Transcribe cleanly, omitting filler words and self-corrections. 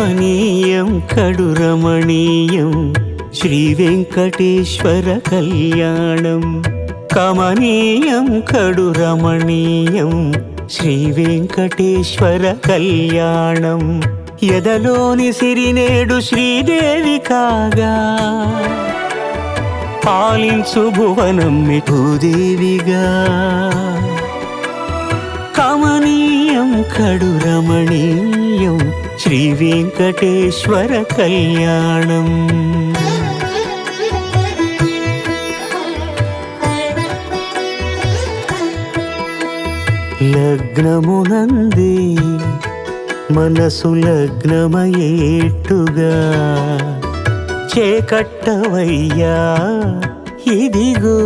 కమనీయం కడు రమణీయం శ్రీ వెంకటేశ్వర కళ్యాణం. కమనీయం కడు రమణీయం శ్రీ వెంకటేశ్వర కళ్యాణం. ఎదలోని సిరినేడు శ్రీదేవి కాగా పాలించు భువనం భూదేవిగా. కమనీయం కడు రమణీయం శ్రీ వెంకటేశ్వర కళ్యాణం. లగ్నమునందే మనసు లగ్నమయేట్టుగా చేకట్టవయ్యా ఇదిగో